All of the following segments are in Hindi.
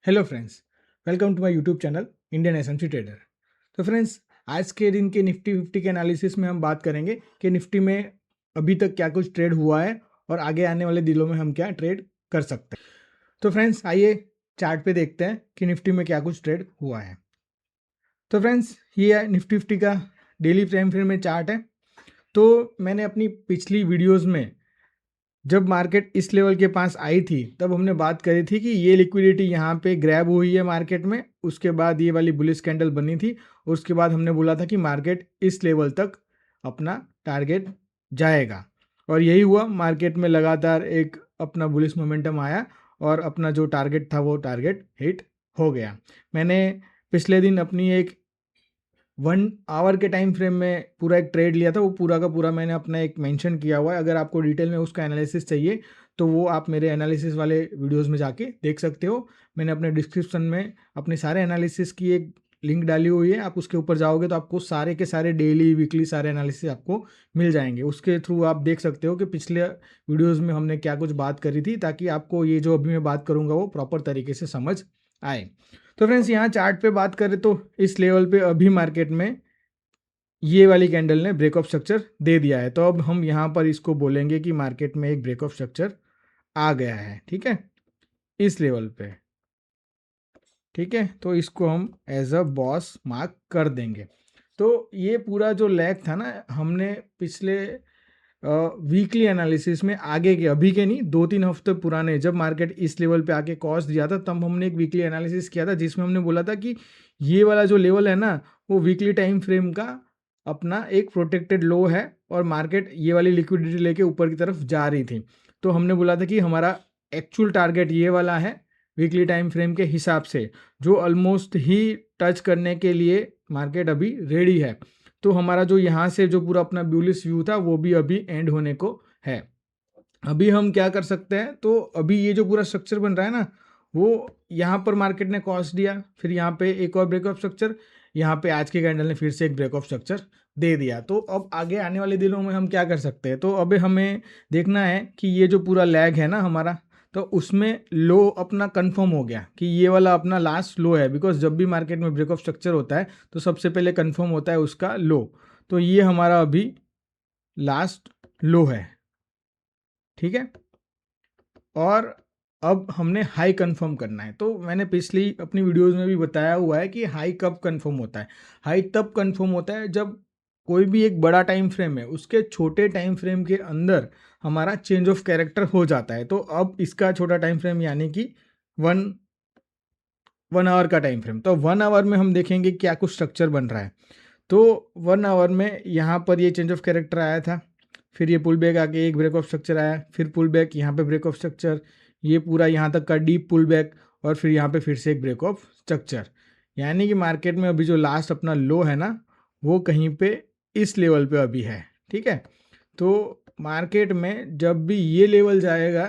Hello friends, welcome to my YouTube channel Indian SMC trader. तो फ्रेंड्स, आज के दिन के निफ्टी 50 के एनालिसिस में हम बात करेंगे कि निफ्टी में अभी तक क्या कुछ ट्रेड हुआ है और आगे आने वाले दिनों में हम क्या ट्रेड कर सकते हैं। तो फ्रेंड्स, आइए चार्ट पे देखते हैं कि निफ्टी में क्या कुछ ट्रेड हुआ है। तो फ्रेंड्स, ये है निफ्टी 50 का डेली टाइम फ्रेम में चार्ट है। तो मैंने अपनी पिछली वीडियोज़ में जब मार्केट इस लेवल के पास आई थी तब हमने बात करी थी कि ये लिक्विडिटी यहाँ पे ग्रैब हुई है मार्केट में, उसके बाद ये वाली बुलिश कैंडल बनी थी और उसके बाद हमने बोला था कि मार्केट इस लेवल तक अपना टारगेट जाएगा और यही हुआ। मार्केट में लगातार एक अपना बुलिश मोमेंटम आया और अपना जो टारगेट था वो टारगेट हिट हो गया। मैंने पिछले दिन अपनी एक 1 आवर के टाइम फ्रेम में पूरा एक ट्रेड लिया था, वो पूरा का पूरा मैंने अपना एक मेंशन किया हुआ है। अगर आपको डिटेल में उसका एनालिसिस चाहिए तो वो आप मेरे एनालिसिस वाले वीडियोस में जाके देख सकते हो। मैंने अपने डिस्क्रिप्शन में अपने सारे एनालिसिस की एक लिंक डाली हुई है, आप उसके ऊपर जाओगे तो आपको सारे के सारे डेली वीकली सारे एनालिसिस आपको मिल जाएंगे। उसके थ्रू आप देख सकते हो कि पिछले वीडियोज़ में हमने क्या कुछ बात करी थी, ताकि आपको ये जो अभी मैं बात करूँगा वो प्रॉपर तरीके से समझ आए। तो फ्रेंड्स, यहाँ चार्ट पे बात करें तो इस लेवल पे अभी मार्केट में ये वाली कैंडल ने ब्रेक ऑफ स्ट्रक्चर दे दिया है। तो अब हम यहाँ पर इसको बोलेंगे कि मार्केट में एक ब्रेक ऑफ स्ट्रक्चर आ गया है, ठीक है, इस लेवल पे। ठीक है, तो इसको हम एज अ बॉस मार्क कर देंगे। तो ये पूरा जो लैग था ना, हमने पिछले वीकली एनालिसिस में आगे के, अभी के नहीं, 2-3 हफ्ते पुराने, जब मार्केट इस लेवल पे आके कॉस दिया था तब हमने एक वीकली एनालिसिस किया था जिसमें हमने बोला था कि ये वाला जो लेवल है ना वो वीकली टाइम फ्रेम का अपना एक प्रोटेक्टेड लो है और मार्केट ये वाली लिक्विडिटी लेके ऊपर की तरफ जा रही थी। तो हमने बोला था कि हमारा एक्चुअल टारगेट ये वाला है वीकली टाइम फ्रेम के हिसाब से, जो ऑलमोस्ट ही टच करने के लिए मार्केट अभी रेडी है। तो हमारा जो यहाँ से जो पूरा अपना ब्यूलिश व्यू था वो भी अभी एंड होने को है। अभी हम क्या कर सकते हैं, तो अभी ये जो पूरा स्ट्रक्चर बन रहा है ना, वो यहाँ पर मार्केट ने कॉस्ट दिया, फिर यहाँ पे एक और ब्रेक ऑफ स्ट्रक्चर, यहाँ पे आज के कैंडल ने फिर से एक ब्रेक ऑफ स्ट्रक्चर दे दिया। तो अब आगे आने वाले दिनों में हम क्या कर सकते हैं, तो अब हमें देखना है कि ये जो पूरा लैग है ना हमारा, तो उसमें लो अपना कंफर्म हो गया कि ये वाला अपना लास्ट लो है। बिकॉज जब भी मार्केट में ब्रेक ऑफ स्ट्रक्चर होता है तो सबसे पहले कंफर्म होता है उसका लो। तो ये हमारा अभी लास्ट लो है, ठीक है। और अब हमने हाई कंफर्म करना है। तो मैंने पिछली अपनी वीडियोस में भी बताया हुआ है कि हाई कब कंफर्म होता है। हाई तब कंफर्म होता है जब कोई भी एक बड़ा टाइम फ्रेम है उसके छोटे टाइम फ्रेम के अंदर हमारा चेंज ऑफ कैरेक्टर हो जाता है। तो अब इसका छोटा टाइम फ्रेम यानी कि वन 1 आवर का टाइम फ्रेम, तो 1 आवर में हम देखेंगे क्या कुछ स्ट्रक्चर बन रहा है। तो 1 आवर में यहाँ पर ये चेंज ऑफ कैरेक्टर आया था, फिर ये पुल बैक आके एक ब्रेक ऑफ स्ट्रक्चर आया, फिर पुल बैक, यहाँ पे ब्रेक ऑफ स्ट्रक्चर, ये पूरा यहाँ तक का डीप पुल बैक और फिर यहाँ पे फिर से एक ब्रेक ऑफ स्ट्रक्चर। यानी कि मार्केट में अभी जो लास्ट अपना लो है ना वो कहीं पे इस लेवल पे अभी है, ठीक है। तो मार्केट में जब भी ये लेवल जाएगा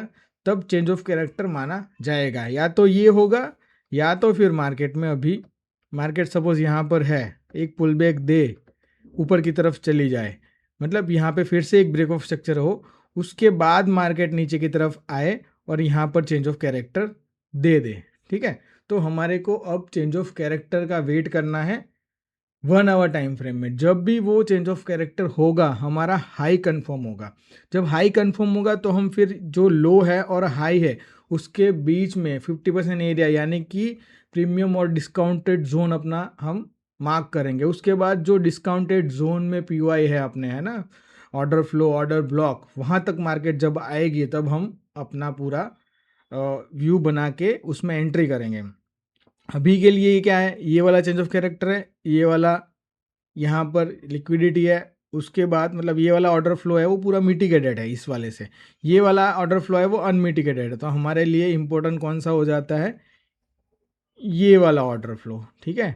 तब चेंज ऑफ कैरेक्टर माना जाएगा। या तो ये होगा या तो फिर मार्केट में अभी मार्केट सपोज यहाँ पर है, एक पुल बैक दे, ऊपर की तरफ चली जाए, मतलब यहाँ पे फिर से एक ब्रेक ऑफ स्ट्रक्चर हो, उसके बाद मार्केट नीचे की तरफ आए और यहाँ पर चेंज ऑफ कैरेक्टर दे दे, ठीक है। तो हमारे को अब चेंज ऑफ कैरेक्टर का वेट करना है 1 आवर टाइम फ्रेम में। जब भी वो चेंज ऑफ कैरेक्टर होगा हमारा हाई कंफर्म होगा। जब हाई कंफर्म होगा तो हम फिर जो लो है और हाई है उसके बीच में 50% एरिया यानी कि प्रीमियम और डिस्काउंटेड जोन अपना हम मार्क करेंगे। उसके बाद जो डिस्काउंटेड जोन में पीओआई है अपने, है ना, ऑर्डर फ्लो, ऑर्डर ब्लॉक, वहाँ तक मार्केट जब आएगी तब हम अपना पूरा व्यू बना के उसमें एंट्री करेंगे। अभी के लिए ये क्या है, ये वाला चेंज ऑफ कैरेक्टर है, ये वाला यहाँ पर लिक्विडिटी है, उसके बाद मतलब ये वाला ऑर्डर फ्लो है वो पूरा मिटिगेटेड है इस वाले से, ये वाला ऑर्डर फ्लो है वो अनमिटिगेटेड है। तो हमारे लिए इंपॉर्टेंट कौन सा हो जाता है, ये वाला ऑर्डर फ्लो, ठीक है।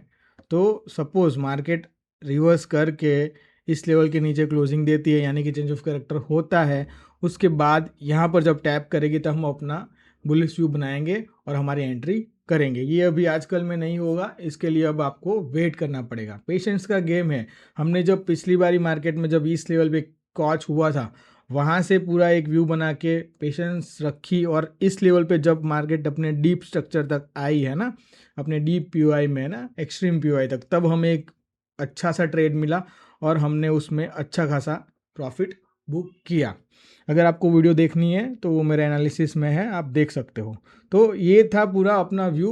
तो सपोज मार्केट रिवर्स करके इस लेवल के नीचे क्लोजिंग देती है यानी कि चेंज ऑफ कैरेक्टर होता है, उसके बाद यहाँ पर जब टैप करेगी तो हम अपना बुलिश व्यू बनाएंगे और हमारी एंट्री करेंगे। ये अभी आजकल में नहीं होगा, इसके लिए अब आपको वेट करना पड़ेगा। पेशेंस का गेम है। हमने जब पिछली बारी मार्केट में जब इस लेवल पे कॉच हुआ था वहाँ से पूरा एक व्यू बना के पेशेंस रखी और इस लेवल पे जब मार्केट अपने डीप स्ट्रक्चर तक आई है ना, अपने डीप पीओआई में ना, एक्सट्रीम पीओआई तक, तब हमें एक अच्छा सा ट्रेड मिला और हमने उसमें अच्छा खासा प्रॉफिट बुक किया। अगर आपको वीडियो देखनी है तो वो मेरे एनालिसिस में है, आप देख सकते हो। तो ये था पूरा अपना व्यू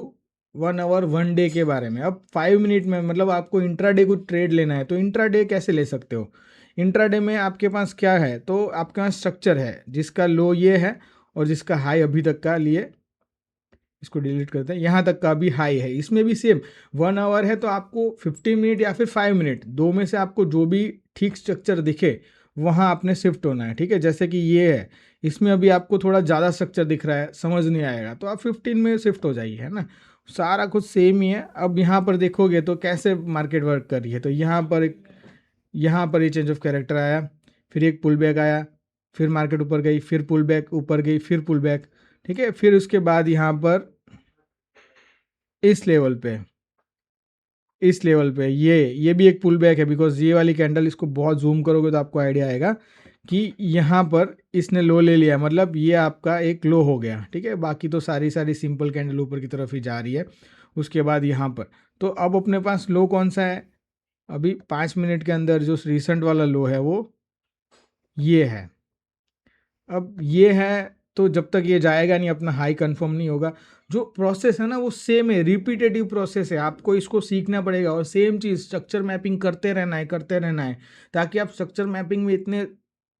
1 आवर 1 डे के बारे में। अब 5 मिनट में मतलब आपको इंट्राडे को ट्रेड लेना है तो इंट्राडे कैसे ले सकते हो। इंट्राडे में आपके पास क्या है, तो आपके पास स्ट्रक्चर है जिसका लो ये है और जिसका हाई अभी तक का लिए, इसको डिलीट करते हैं, यहाँ तक का भी हाई है। इसमें भी सेम 1 आवर है तो आपको 15 मिनट या फिर 5 मिनट, दो में से आपको जो भी ठीक स्ट्रक्चर दिखे वहाँ आपने शिफ्ट होना है। ठीक है, जैसे कि ये है, इसमें अभी आपको थोड़ा ज़्यादा स्ट्रक्चर दिख रहा है, समझ नहीं आएगा तो आप 15 में शिफ्ट हो जाइए, है ना। सारा कुछ सेम ही है। अब यहाँ पर देखोगे तो कैसे मार्केट वर्क कर रही है, तो यहाँ पर ये चेंज ऑफ कैरेक्टर आया, फिर एक पुल बैक आया, फिर मार्केट ऊपर गई, फिर पुल बैक, ऊपर गई, फिर पुल बैक। ठीक है, फिर उसके बाद यहाँ पर इस लेवल पे, ये भी एक पुल बैक है, बिकॉज ये वाली कैंडल, इसको बहुत जूम करोगे तो आपको आइडिया आएगा कि यहाँ पर इसने लो ले लिया, मतलब ये आपका एक लो हो गया। ठीक है, बाकी तो सारी सिंपल कैंडल ऊपर की तरफ ही जा रही है। उसके बाद यहाँ पर तो अब अपने पास लो कौन सा है, अभी 5 मिनट के अंदर जो रिसेंट वाला लो है वो ये है। अब ये है तो जब तक ये जाएगा नहीं, अपना हाई कंफर्म नहीं होगा। जो प्रोसेस है ना वो सेम है, रिपीटेटिव प्रोसेस है, आपको इसको सीखना पड़ेगा और सेम चीज़ स्ट्रक्चर मैपिंग करते रहना है ताकि आप स्ट्रक्चर मैपिंग में इतने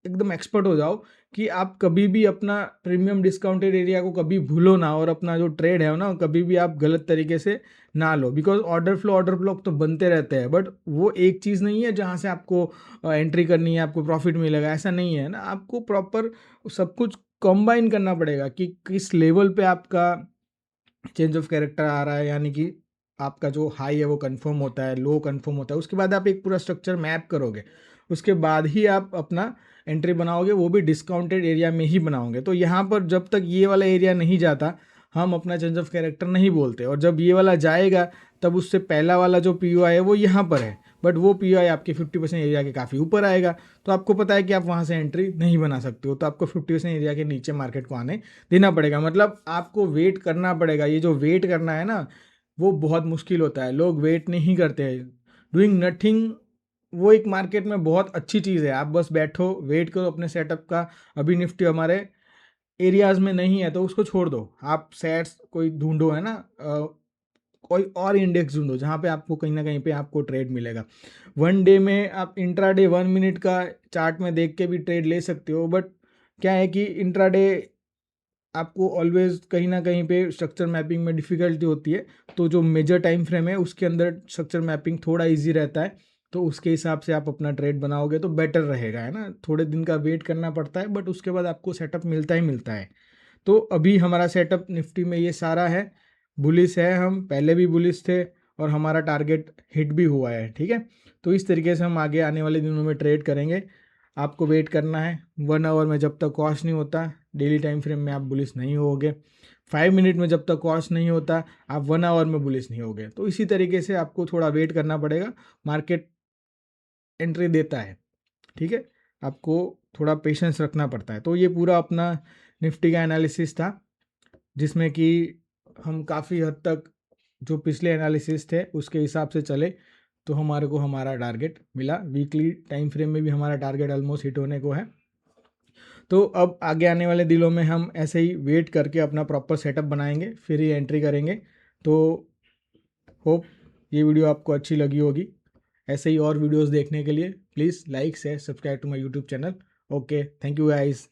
एकदम एक्सपर्ट हो जाओ कि आप कभी भी अपना प्रीमियम डिस्काउंटेड एरिया को कभी भूलो ना, और अपना जो ट्रेड है ना कभी भी आप गलत तरीके से ना लो। बिकॉज ऑर्डर फ्लो तो बनते रहते हैं, बट वो एक चीज़ नहीं है जहाँ से आपको एंट्री करनी है, आपको प्रॉफिट मिलेगा, ऐसा नहीं है ना। आपको प्रॉपर सब कुछ कंबाइन करना पड़ेगा कि किस लेवल पे आपका चेंज ऑफ कैरेक्टर आ रहा है, यानी कि आपका जो हाई है वो कंफर्म होता है, लो कंफर्म होता है। उसके बाद आप एक पूरा स्ट्रक्चर मैप करोगे, उसके बाद ही आप अपना एंट्री बनाओगे, वो भी डिस्काउंटेड एरिया में ही बनाओगे। तो यहाँ पर जब तक ये वाला एरिया नहीं जाता हम अपना चेंज ऑफ कैरेक्टर नहीं बोलते, और जब ये वाला जाएगा तब उससे पहला वाला जो पीओआई है वो यहाँ पर है, बट वो पीओआई आपके 50% एरिया के काफ़ी ऊपर आएगा। तो आपको पता है कि आप वहाँ से एंट्री नहीं बना सकते हो, तो आपको 50% एरिया के नीचे मार्केट को आने देना पड़ेगा। मतलब आपको वेट करना पड़ेगा। ये जो वेट करना है ना वो बहुत मुश्किल होता है, लोग वेट नहीं करते हैं। डूइंग नथिंग वो एक मार्केट में बहुत अच्छी चीज़ है, आप बस बैठो वेट करो अपने सेटअप का। अभी निफ्टी हमारे एरियाज़ में नहीं है तो उसको छोड़ दो, आप सेट्स कोई ढूंढो, है ना, कोई और इंडेक्स ढूंढो जहाँ पे आपको कहीं ना कहीं पे आपको ट्रेड मिलेगा। 1 डे में आप इंट्राडे 1 मिनट का चार्ट में देख के भी ट्रेड ले सकते हो, बट क्या है कि इंट्राडे आपको ऑलवेज कहीं ना कहीं पे स्ट्रक्चर मैपिंग में डिफ़िकल्टी होती है। तो जो मेजर टाइम फ्रेम है उसके अंदर स्ट्रक्चर मैपिंग थोड़ा इजी रहता है, तो उसके हिसाब से आप अपना ट्रेड बनाओगे तो बेटर रहेगा, है ना। थोड़े दिन का वेट करना पड़ता है बट उसके बाद आपको सेटअप मिलता ही मिलता है। तो अभी हमारा सेटअप निफ्टी में ये सारा है, बुलिश है, हम पहले भी बुलिश थे और हमारा टारगेट हिट भी हुआ है। ठीक है, तो इस तरीके से हम आगे आने वाले दिनों में ट्रेड करेंगे। आपको वेट करना है 1 आवर में, जब तक कॉस्ट नहीं होता डेली टाइम फ्रेम में आप बुलिश नहीं होगे। 5 मिनट में जब तक कॉस्ट नहीं होता आप 1 आवर में बुलिश नहीं होगे। तो इसी तरीके से आपको थोड़ा वेट करना पड़ेगा, मार्केट एंट्री देता है। ठीक है, आपको थोड़ा पेशेंस रखना पड़ता है। तो ये पूरा अपना निफ्टी का एनालिसिस था, जिसमें कि हम काफ़ी हद तक जो पिछले एनालिसिस थे उसके हिसाब से चले तो हमारे को हमारा टारगेट मिला। वीकली टाइम फ्रेम में भी हमारा टारगेट ऑलमोस्ट हिट होने को है। तो अब आगे आने वाले दिनों में हम ऐसे ही वेट करके अपना प्रॉपर सेटअप बनाएंगे, फिर ही एंट्री करेंगे। तो होप ये वीडियो आपको अच्छी लगी होगी। ऐसे ही और वीडियोस देखने के लिए please like share subscribe to my YouTube channel. Okay, thank you guys.